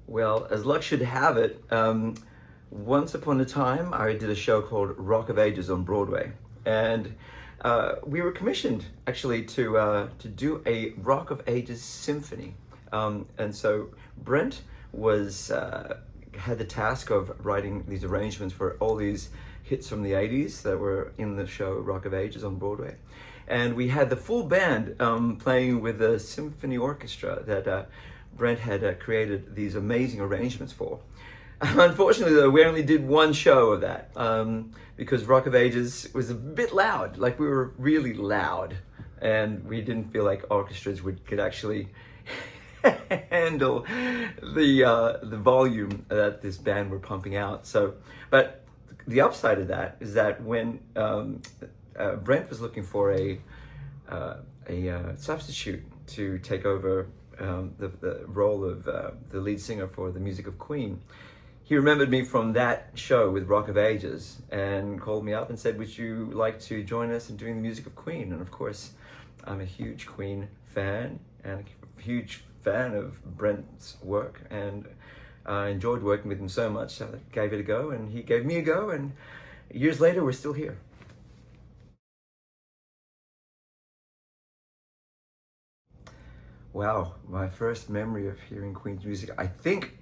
Well, as luck should have it, once upon a time I did a show called Rock of Ages on Broadway, and we were commissioned actually to do a Rock of Ages symphony, and so Brent was had the task of writing these arrangements for all these hits from the '80s that were in the show Rock of Ages on Broadway, and we had the full band playing with the symphony orchestra that Brent had created these amazing arrangements for. Unfortunately, though, we only did one show of that because Rock of Ages was a bit loud. Like, we were really loud, and we didn't feel like orchestras could actually handle the volume that this band were pumping out. So, but the upside of that is that when Brent was looking for a substitute to take over the role of the lead singer for the music of Queen, he remembered me from that show with Rock of Ages and called me up and said, would you like to join us in doing the music of Queen? And of course, I'm a huge Queen fan and a huge fan of Brent's work, and I enjoyed working with him so much, so I gave it a go, and he gave me a go, and years later, we're still here. Wow, my first memory of hearing Queen's music, I think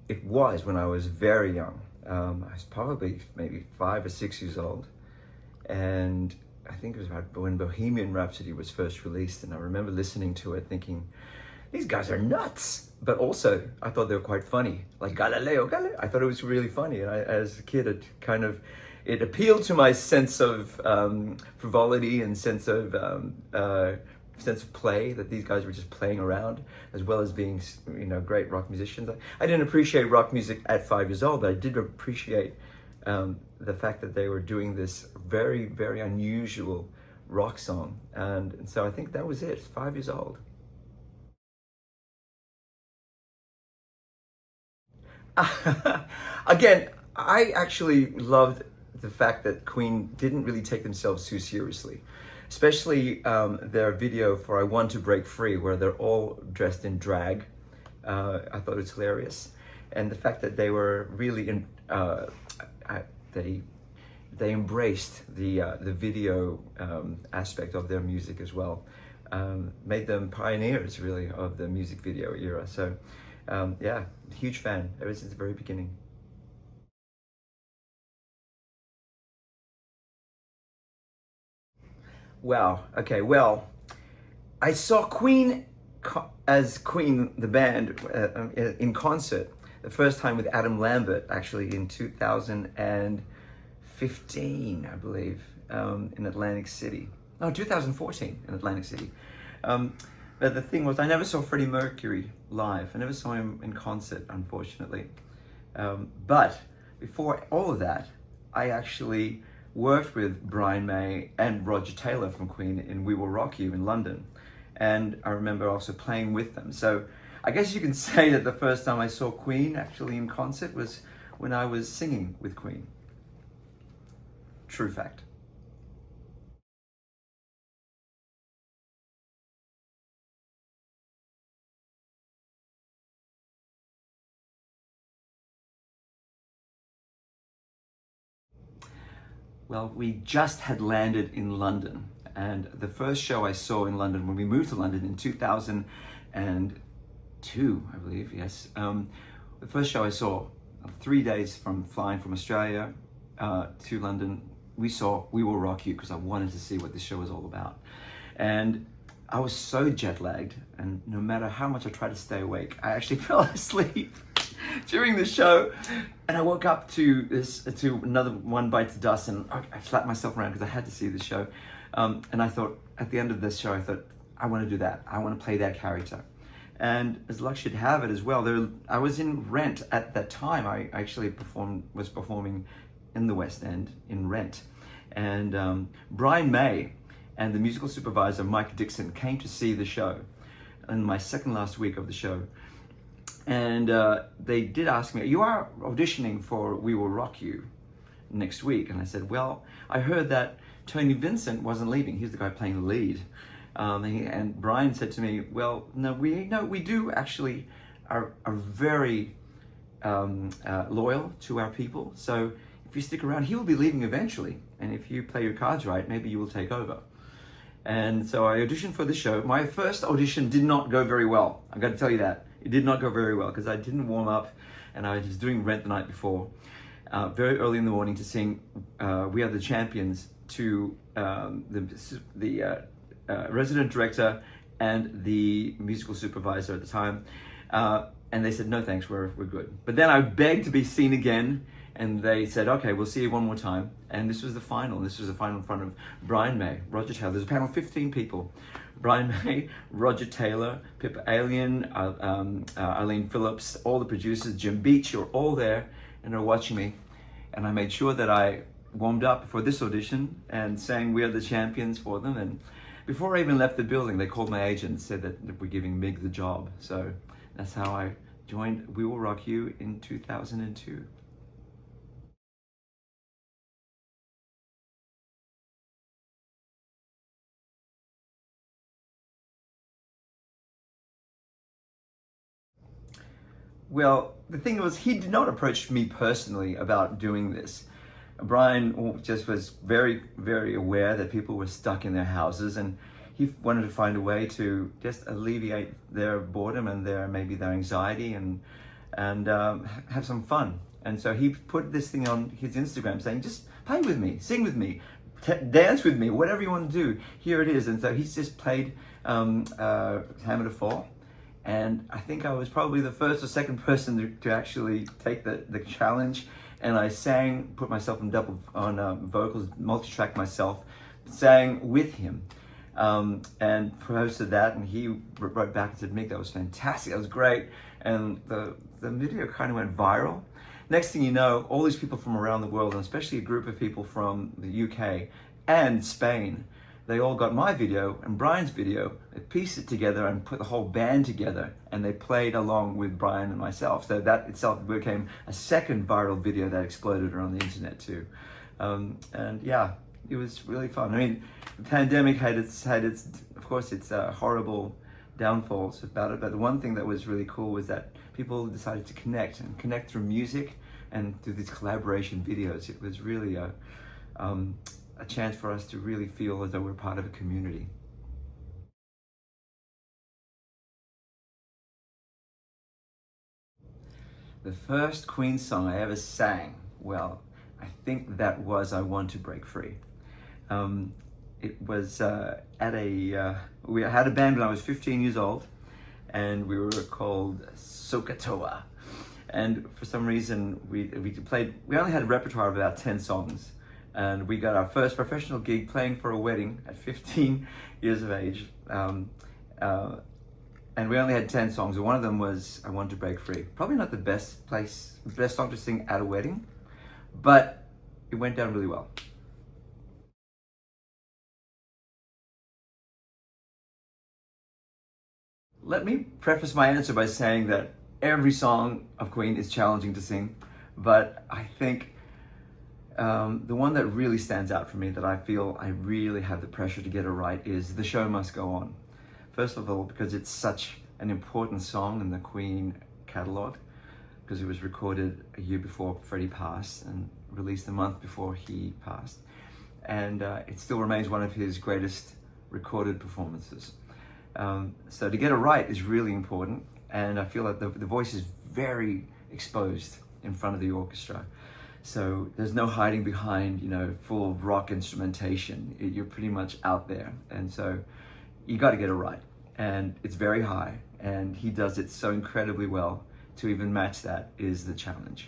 it was when I was very young. I was probably maybe 5 or 6 years old, and I think it was about when Bohemian Rhapsody was first released, and I remember listening to it thinking, these guys are nuts, but also I thought they were quite funny, like Galileo. I thought it was really funny, and as a kid it appealed to my sense of frivolity and sense of play, that these guys were just playing around as well as being, great rock musicians. I didn't appreciate rock music at 5 years old, but I did appreciate the fact that they were doing this very, very unusual rock song. And so I think that was it, 5 years old. Again, I actually loved the fact that Queen didn't really take themselves too seriously, especially their video for I Want to Break Free, where they're all dressed in drag. I thought it was hilarious. And the fact that they were really they embraced the video aspect of their music as well, made them pioneers really of the music video era. So yeah, huge fan ever since the very beginning. Wow. Okay. Well, I saw Queen as Queen, the band, in concert the first time with Adam Lambert, actually in 2015, I believe, in Atlantic City. No, 2014 in Atlantic City. But the thing was, I never saw Freddie Mercury live. I never saw him in concert, unfortunately. But before all of that, I actually worked with Brian May and Roger Taylor from Queen in We Will Rock You in London. And I remember also playing with them. So I guess you can say that the first time I saw Queen actually in concert was when I was singing with Queen. True fact. Well, we just had landed in London, and the first show I saw in London when we moved to London in 2002, I believe, yes. The first show I saw, 3 days from flying from Australia to London, we saw We Will Rock You because I wanted to see what this show was all about. And I was so jet lagged, and no matter how much I tried to stay awake, I actually fell asleep during the show, and I woke up to another One Bites the Dust, and I slapped myself around because I had to see the show. And I thought, at the end of this show, I thought, I want to do that. I want to play that character. And as luck should have it as well, I was in Rent at that time. I actually was performing in the West End in Rent. And Brian May and the musical supervisor, Mike Dixon, came to see the show in my second last week of the show. And they did ask me, you are auditioning for We Will Rock You next week. And I said, well, I heard that Tony Vincent wasn't leaving. He's the guy playing the lead. And Brian said to me, well, no, we do actually are very loyal to our people. So if you stick around, he will be leaving eventually. And if you play your cards right, maybe you will take over. And so I auditioned for the show. My first audition did not go very well. I've got to tell you that. It did not go very well because I didn't warm up, and I was doing Rent the night before, very early in the morning, to sing We Are the Champions to the resident director and the musical supervisor at the time. And they said, no thanks, we're good. But then I begged to be seen again, and they said, okay, we'll see you one more time. And this was the final. This was the final in front of Brian May, Roger Taylor. There's a panel of 15 people. Brian May, Roger Taylor, Pippa Alien, Eileen Phillips, all the producers, Jim Beach, you're all there and are watching me. And I made sure that I warmed up for this audition and sang We Are the Champions for them. And before I even left the building, they called my agent and said that we're giving MiG the job. So that's how I joined We Will Rock You in 2002. Well, the thing was, he did not approach me personally about doing this. Brian just was very, very aware that people were stuck in their houses, and he wanted to find a way to just alleviate their boredom and maybe their anxiety and have some fun. And so he put this thing on his Instagram saying, just play with me, sing with me, dance with me, whatever you want to do, here it is. And so he's just played Hammer to Fall. And I think I was probably the first or second person to actually take the challenge. And I sang, put myself on vocals, multi-tracked myself, sang with him, and posted that. And he wrote back and said, Mick, that was fantastic, that was great. And the video kind of went viral. Next thing you know, all these people from around the world, and especially a group of people from the UK and Spain, they all got my video and Brian's video, they pieced it together and put the whole band together, and they played along with Brian and myself. So that itself became a second viral video that exploded around the internet too. And yeah, it was really fun. I mean, the pandemic had its of course, its horrible downfalls about it, but the one thing that was really cool was that people decided to connect through music and through these collaboration videos. It was really a chance for us to really feel as though we're part of a community. The first Queen song I ever sang, well, I think that was I Want to Break Free. It was we had a band when I was 15 years old, and we were called Sokatoa. And for some reason, we only had a repertoire of about 10 songs. And we got our first professional gig playing for a wedding at 15 years of age. And we only had 10 songs. And one of them was I Want to Break Free. Probably not the best song to sing at a wedding, but it went down really well. Let me preface my answer by saying that every song of Queen is challenging to sing, but I think the one that really stands out for me, that I feel I really have the pressure to get it right, is The Show Must Go On. First of all, because it's such an important song in the Queen catalogue, because it was recorded a year before Freddie passed and released a month before he passed. And it still remains one of his greatest recorded performances. So to get it right is really important, and I feel like the voice is very exposed in front of the orchestra. So there's no hiding behind, full rock instrumentation. You're pretty much out there. And so you got to get it right. And it's very high, and he does it so incredibly well. To even match that is the challenge.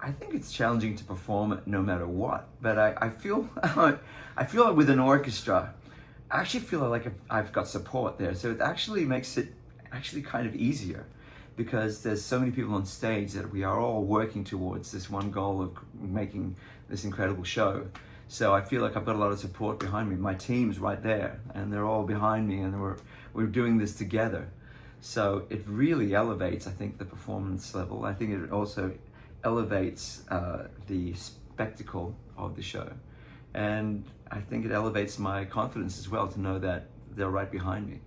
I think it's challenging to perform no matter what, but I feel I feel like with an orchestra, I actually feel like I've got support there. So it actually makes it kind of easier, because there's so many people on stage that we are all working towards this one goal of making this incredible show. So I feel like I've got a lot of support behind me. My team's right there, and they're all behind me, and we're doing this together. So it really elevates, I think, the performance level. I think it also elevates the spectacle of the show. And I think it elevates my confidence as well to know that they're right behind me.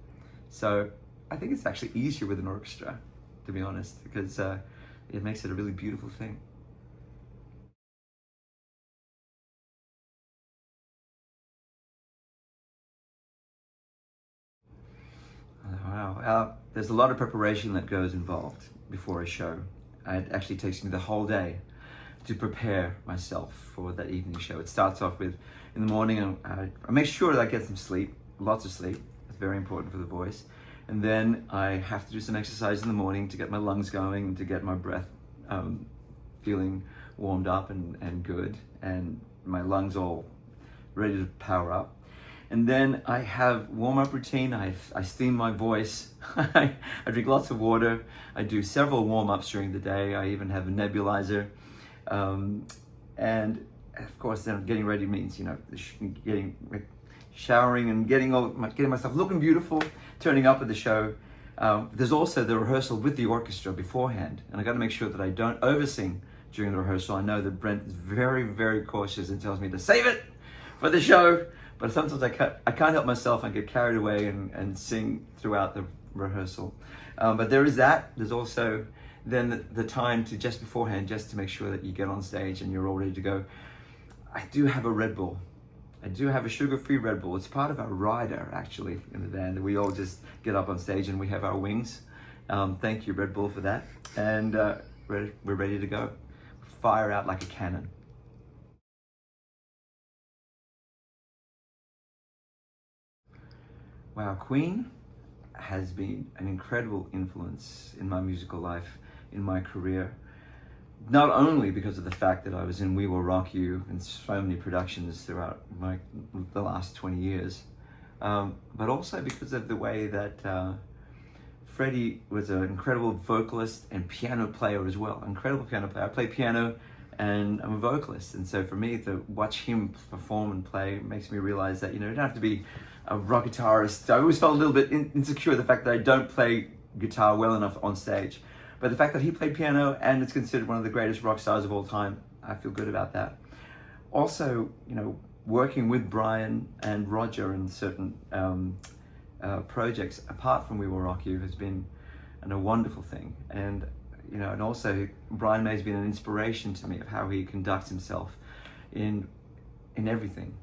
So I think it's actually easier with an orchestra, to be honest, because it makes it a really beautiful thing. Wow. There's a lot of preparation that goes involved before a show. It actually takes me the whole day to prepare myself for that evening show. It starts off with, in the morning, I make sure that I get some sleep, lots of sleep. It's very important for the voice. And then I have to do some exercise in the morning to get my lungs going, to get my breath feeling warmed up and good, and my lungs all ready to power up. And then I have warm-up routine. I steam my voice. I drink lots of water. I do several warm-ups during the day. I even have a nebulizer. And of course, then getting ready means, showering and getting myself looking beautiful, turning up at the show. There's also the rehearsal with the orchestra beforehand, and I got to make sure that I don't oversing during the rehearsal. I know that Brent is very, very cautious and tells me to save it for the show, but sometimes I can't help myself. I get carried away and sing throughout the rehearsal. But there is that. There's also then the time to just beforehand, just to make sure that you get on stage and you're all ready to go. I do have a Red Bull. I do have a sugar-free Red Bull. It's part of our rider, actually, in the band. We all just get up on stage and we have our wings. Thank you, Red Bull, for that. And we're ready to go. Fire out like a cannon. Wow, Queen has been an incredible influence in my musical life, in my career. Not only because of the fact that I was in We Will Rock You and so many productions throughout the last 20 years, but also because of the way that Freddie was an incredible vocalist and piano player as well. Incredible piano player. I play piano and I'm a vocalist. And so for me to watch him perform and play makes me realize that, you don't have to be a rock guitarist. I always felt a little bit insecure, the fact that I don't play guitar well enough on stage. But the fact that he played piano and it's considered one of the greatest rock stars of all time, I feel good about that. Also, working with Brian and Roger in certain projects, apart from We Will Rock You, has been a wonderful thing. And, and also Brian May has been an inspiration to me of how he conducts himself in everything,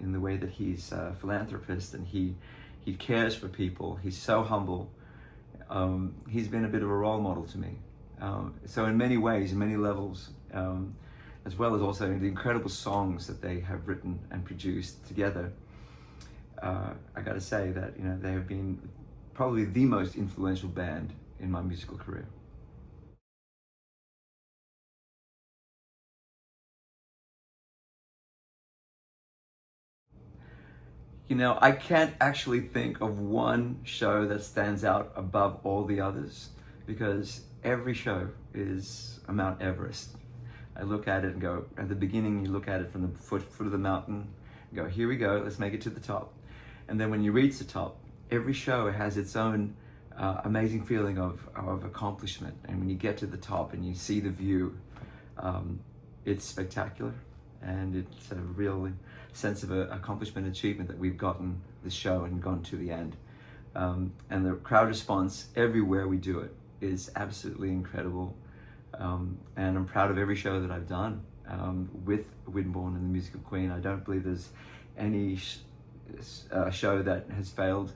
in the way that he's a philanthropist and he cares for people. He's so humble. He's been a bit of a role model to me. So in many ways, in many levels, as well as also in the incredible songs that they have written and produced together, I gotta say that, they have been probably the most influential band in my musical career. I can't actually think of one show that stands out above all the others, because every show is a Mount Everest. I look at it and go, at the beginning, you look at it from the foot of the mountain, and go, here we go, let's make it to the top. And then when you reach the top, every show has its own amazing feeling of accomplishment. And when you get to the top and you see the view, it's spectacular. And it's a real sense of accomplishment, achievement that we've gotten the show and gone to the end. And the crowd response everywhere we do it is absolutely incredible. And I'm proud of every show that I've done with Windborne and the music of Queen. I don't believe there's any show that has failed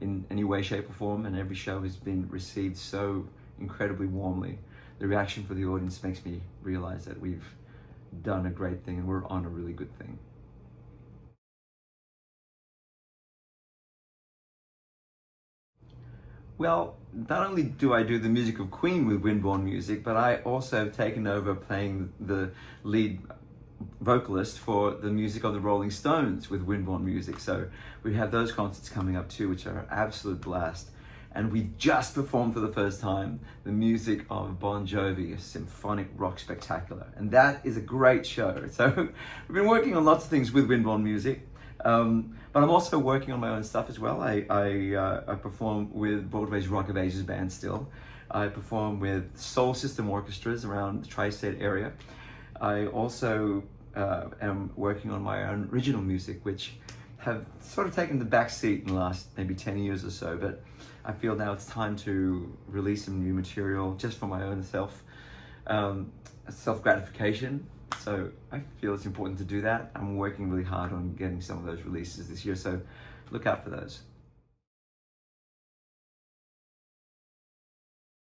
in any way, shape or form, and every show has been received so incredibly warmly. The reaction for the audience makes me realize that we've done a great thing and we're on a really good thing. Well, not only do I do the music of Queen with Windborne music, but I also have taken over playing the lead vocalist for the music of the Rolling Stones with Windborne music. So we have those concerts coming up too, which are an absolute blast. And we just performed for the first time the music of Bon Jovi, a symphonic rock spectacular. And that is a great show. So we've been working on lots of things with Windborne music. But I'm also working on my own stuff as well. I perform with Broadway's Rock of Ages band still. I perform with soul system orchestras around the tri-state area. I also am working on my own original music, which have sort of taken the back seat in the last maybe 10 years or so, but I feel now it's time to release some new material just for my own self-gratification. So I feel it's important to do that. I'm working really hard on getting some of those releases this year, so look out for those.